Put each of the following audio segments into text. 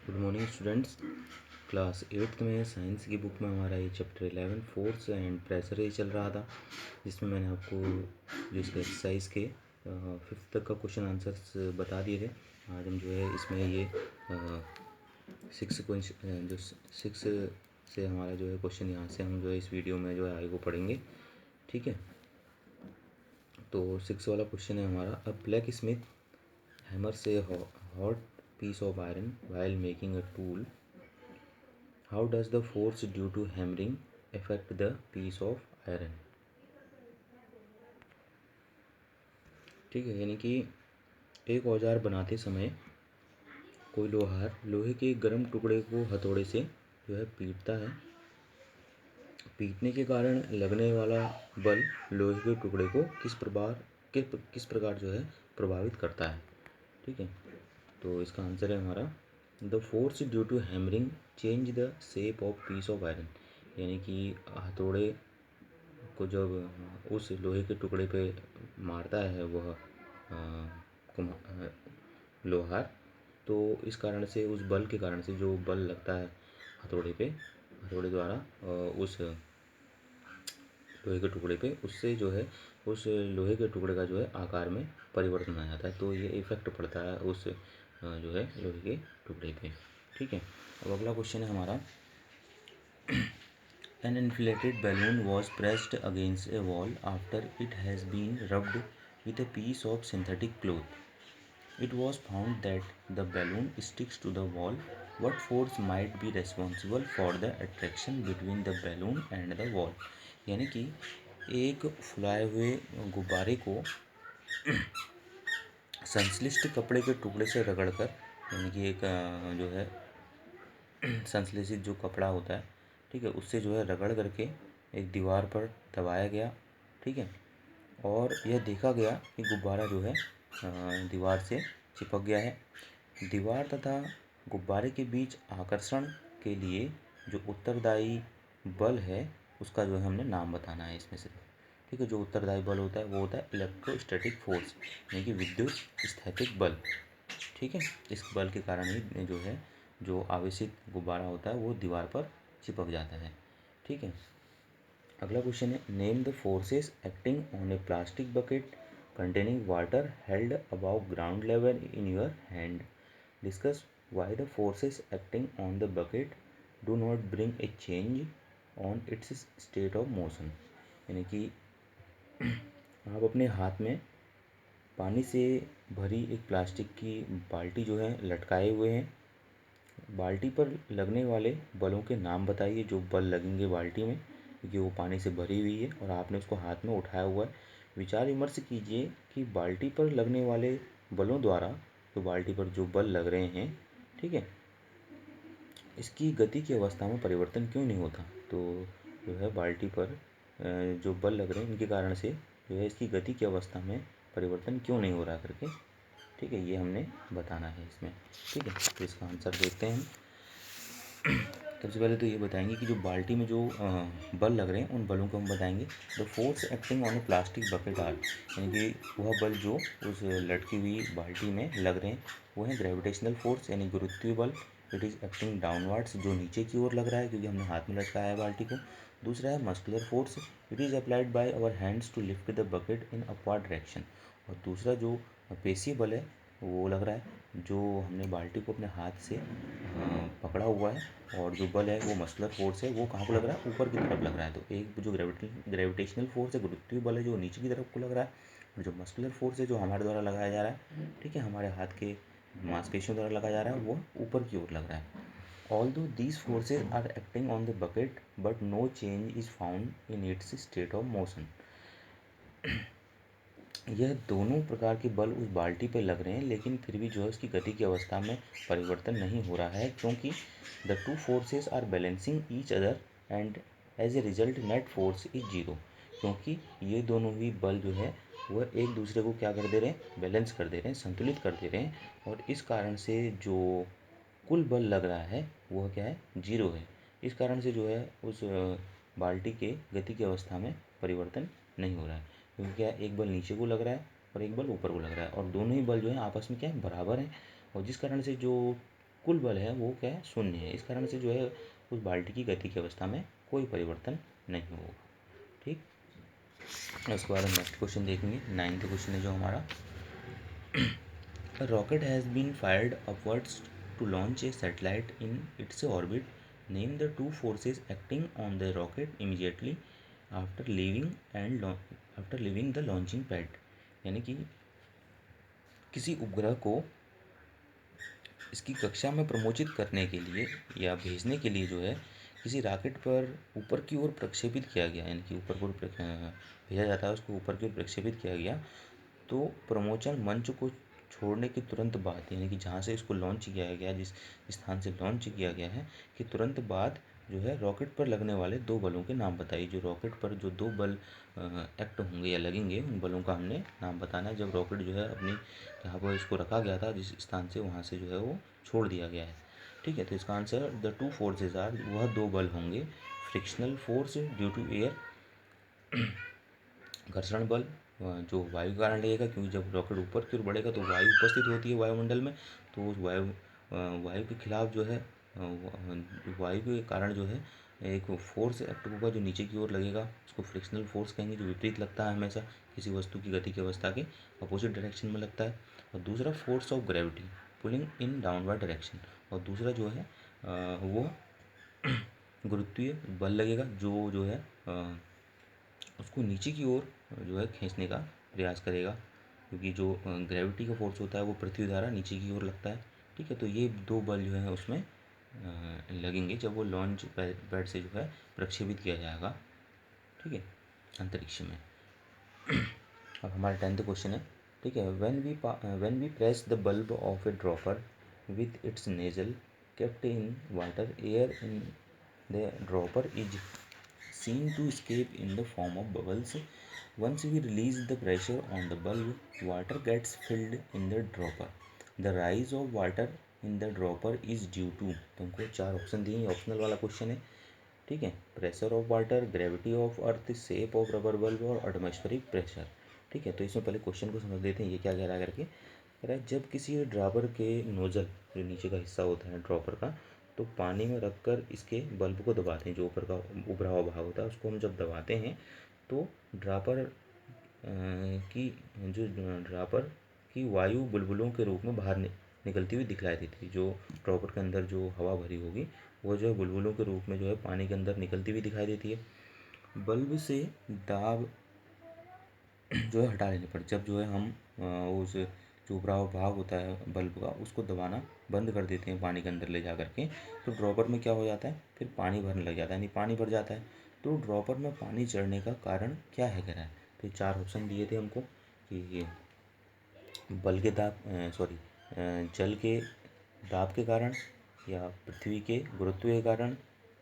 Good morning students. Class 8th में science की book में हमारा ये चैप्टर 11 फोर्स एंड प्रेशर ही चल रहा था, जिसमें मैंने आपको जो इसके एक्सरसाइज के 5th तक का क्वेश्चन आंसर्स बता दिए थे। आज हम जो है इसमें ये 6 से हमारा जो है क्वेश्चन यहाँ से हम जो है इस वीडियो में जो है आगे को पढ़ेंगे। ठीक है, तो 6 वाला क्वेश्चन है हमारा, अ ब्लैक स्मिथ हैमर से hot piece of iron while making a tool. How does the force due to hammering affect the piece of iron? ठीक है, यानी कि एक औजार बनाते समय कोई लोहार लोहे के गर्म टुकड़े को हथौड़े से जो है पीटता है। पीटने के कारण लगने वाला बल लोहे के टुकड़े को किस प्रकार जो है प्रभावित करता है। ठीक है, तो इसका आंसर है हमारा, the force due to hammering change the shape of piece of iron. यानी कि हथौड़े को जब उस लोहे के टुकड़े पे मारता है वह लोहार, तो इस कारण से उस बल के कारण से जो बल लगता है हथौड़े द्वारा उस लोहे के टुकड़े पे, उससे जो है उस लोहे के टुकड़े का जो है आकार में परिवर्तन आ जाता है। तो ये इफेक्ट पड़ता है उस जो है लोहे के टुकड़े पे। ठीक है, अब अगला क्वेश्चन है हमारा, an inflated balloon was pressed against a wall after it has been rubbed with a piece of synthetic cloth. It was found that the balloon sticks to the wall. What force might be responsible for the attraction between the balloon and the wall. यानी कि एक फुलाए हुए गुब्बारे को संश्लिष्ट कपड़े के टुकड़े से रगड़कर, यानी कि एक जो है संश्लेषित जो कपड़ा होता है, ठीक है, उससे जो है रगड़ करके एक दीवार पर दबाया गया। ठीक है, और यह देखा गया कि गुब्बारा जो है दीवार से चिपक गया है। दीवार तथा गुब्बारे के बीच आकर्षण के लिए जो उत्तरदायी बल है उसका जो है हमने नाम बताना है इसमें से। ठीक है, जो उत्तरदायी बल होता है वो होता है इलेक्ट्रोस्टैटिक फोर्स, यानी कि विद्युत स्थैतिक बल। ठीक है, इस बल के कारण ही जो है जो आवेशित गुब्बारा होता है वो दीवार पर चिपक जाता है। ठीक है, अगला क्वेश्चन है, name the forces acting on a plastic bucket containing water held above ground level in your hand. Discuss why the forces acting on the bucket do not bring a change on its state of motion. यानी कि आप अपने हाथ में पानी से भरी एक प्लास्टिक की बाल्टी जो है लटकाए हुए हैं। बाल्टी पर लगने वाले बलों के नाम बताइए, जो बल लगेंगे बाल्टी में, क्योंकि वो पानी से भरी हुई है और आपने उसको हाथ में उठाया हुआ है। विचार विमर्श कीजिए कि बाल्टी पर लगने वाले बलों द्वारा तो बाल्टी पर जो बल लग रहे हैं, ठीक है, इसकी गति की अवस्था में परिवर्तन क्यों नहीं होता। तो जो है बाल्टी पर जो बल लग रहे हैं इनके कारण से जो है इसकी गति की अवस्था में परिवर्तन क्यों नहीं हो रहा करके, ठीक है, ये हमने बताना है इसमें। ठीक है, तो इसका आंसर देखते हैं हम। सबसे पहले तो ये बताएंगे कि जो बाल्टी में जो बल लग रहे हैं उन बलों को हम बताएंगे। The force acting on a plastic bucket are, यानी कि वह बल जो उस लटकी हुई बाल्टी में लग रहे हैं वो है ग्रेविटेशनल फोर्स, यानी गुरुत्वीय बल। इट इज़ एक्टिंग डाउनवर्ड्स, जो नीचे की ओर लग रहा है क्योंकि हमने हाथ में लटकाया है बाल्टी को। दूसरा है muscular force, it is applied by our hands to lift the bucket in upward direction. और दूसरा जो पेशीय बल है वो लग रहा है, जो हमने बाल्टी को अपने हाथ से पकड़ा हुआ है, और जो बल है वो मस्कुलर फोर्स है, वो कहाँ को लग रहा है, ऊपर की तरफ लग रहा है। तो एक जो ग्रेविटेशनल फोर्स है, गुरुत्वीय बल है, जो नीचे की तरफ को लग रहा है, और जो मस्कुलर फोर्स है जो हमारे द्वारा लगाया जा रहा है, ठीक है, हमारे हाथ के मांसपेशियों द्वारा लगाया जा रहा है, वो ऊपर की ओर लग रहा है। Although these forces are acting on the bucket, but no change is found in its state of motion. यह दोनों प्रकार के बल उस बाल्टी पर लग रहे हैं, लेकिन फिर भी जो है उसकी गति की अवस्था में परिवर्तन नहीं हो रहा है, क्योंकि the two forces are balancing each other and as a result net force is zero. क्योंकि ये दोनों ही बल जो है वह एक दूसरे को क्या कर दे रहे हैं, बैलेंस कर दे रहे हैं, संतुलित कर दे रहे हैं, और इस कारण से जो कुल बल लग रहा है वह क्या है, जीरो है। इस कारण से जो है उस बाल्टी के गति की अवस्था में परिवर्तन नहीं हो रहा है, क्योंकि क्या है, एक बल नीचे को लग रहा है और एक बल ऊपर को लग रहा है, और दोनों ही बल जो है आपस में क्या है, बराबर हैं। और जिस कारण से जो कुल बल है वो क्या है, शून्य है। इस कारण से जो है उस बाल्टी की गति की अवस्था में कोई परिवर्तन नहीं होगा। ठीक, उसके बाद हम नेक्स्ट क्वेश्चन देखेंगे। 9th क्वेश्चन है जो हमारा, rocket has been fired upwards to launch a satellite in its orbit, name the two forces acting on the rocket immediately after leaving the launching pad. यानी कि किसी उपग्रह को इसकी कक्षा में प्रमोचित करने के लिए या भेजने के लिए जो है किसी रॉकेट पर ऊपर की ओर प्रक्षेपित किया गया, यानी कि ऊपर की ओर भेजा जाता है, उसको ऊपर की ओर प्रक्षेपित किया गया, तो प्रमोचन मंच को छोड़ने के तुरंत बाद, यानी कि जहाँ से इसको लॉन्च किया गया, जिस स्थान से लॉन्च किया गया है, कि तुरंत बाद जो है रॉकेट पर लगने वाले दो बलों के नाम बताइए। जो रॉकेट पर जो दो बल एक्ट होंगे या लगेंगे, उन बलों का हमने नाम बताना है जब रॉकेट जो है अपनी जहाँ पर इसको रखा गया था, जिस स्थान से, वहाँ से जो है वो छोड़ दिया गया है। ठीक है, तो इसका answer the two forces are, वह दो बल होंगे, frictional force due to air, घर्षण बल जो वायु के कारण लगेगा, क्योंकि जब रॉकेट ऊपर की ओर बढ़ेगा तो वायु उपस्थित होती है वायुमंडल में, तो उस वायु के खिलाफ जो है वायु के कारण जो है एक फोर्स एक्ट होगा जो नीचे की ओर लगेगा, उसको फ्रिक्शनल फोर्स कहेंगे, जो विपरीत लगता है हमेशा किसी वस्तु की गति की अवस्था के अपोजिट डायरेक्शन में लगता है। और दूसरा force of gravity pulling in downward direction, और दूसरा जो है वो गुरुत्वीय बल लगेगा जो है उसको नीचे की ओर जो है खींचने का प्रयास करेगा, क्योंकि जो ग्रेविटी का फोर्स होता है वो पृथ्वी द्वारा नीचे की ओर लगता है। ठीक है, तो ये दो बल जो है उसमें लगेंगे जब वो लॉन्च पैड से जो है प्रक्षेपित किया जाएगा, ठीक है, अंतरिक्ष में। अब हमारा 10th क्वेश्चन है, ठीक है, when we press the bulb of a dropper with its nozzle kept in water, air in the dropper is seen to escape in the form of bubbles. Once we release the pressure on the bulb, water gets filled in the dropper. The rise of water in the dropper is due to, तुमको चार option दिए, optional वाला question है। ठीक है, pressure of water, gravity of earth, shape of rubber bulb और atmospheric pressure. ठीक है, तो इसमें पहले क्वेश्चन को समझ लेते हैं ये क्या कह रहा है करके। कह रहा है जब किसी ड्रॉपर के नोजल, जो नीचे का हिस्सा होता है ड्रॉपर का, तो पानी में रखकर इसके बल्ब को दबाते हैं, जो ऊपर का उभरा हुआ भाग होता है उसको हम जब दबाते हैं तो ड्रॉपर की जो ड्रॉपर की वायु बुलबुलों के रूप में बाहर निकलती हुई दिखलाई देती है। जो ड्रॉपर के अंदर जो हवा भरी होगी वो जो है बुलबुलों के रूप में जो है पानी के अंदर निकलती हुई दिखाई देती है। बल्ब से दाब जो है हटा लेने पर, जब जो है हम उस जो उभरा हुआ भाग होता है बल्ब का उसको दबाना बंद कर देते हैं पानी के अंदर ले जा करके, तो ड्रॉपर में क्या हो जाता है, फिर पानी भरने लग जाता है, यानी पानी भर जाता है। तो ड्रॉपर में पानी चढ़ने का कारण क्या है कह रहा है। तो चार ऑप्शन दिए थे हमको कि बल के दाब जल के दाब के कारण, या पृथ्वी के गुरुत्व के कारण,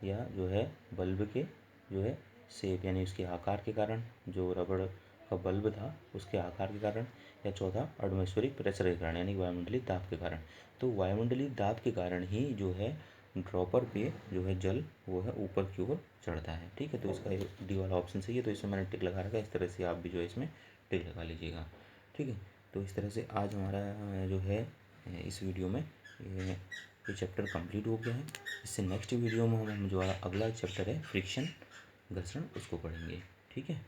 या जो है बल्ब के जो है शेप यानी उसके आकार के कारण, जो रबड़ का बल्ब था उसके आकार के कारण, या चौथा एटमॉस्फेरिक प्रेशर के कारण यानी वायुमंडलीय दाब के कारण। तो वायुमंडलीय दाब के कारण ही जो है ड्रॉपर पे जो है जल वो है ऊपर की ओर चढ़ता है। ठीक है, तो इसका डी वाला ऑप्शन सही है, तो इसमें मैंने टिक लगा रखा है। इस तरह से आप भी जो है इसमें टिक लगा लीजिएगा। ठीक है, तो इस तरह से आज हमारा जो है इस वीडियो में ये चैप्टर कंप्लीट हो गया है। इससे नेक्स्ट वीडियो में हम जो अगला चैप्टर है फ्रिक्शन, घर्षण, उसको पढ़ेंगे। ठीक है।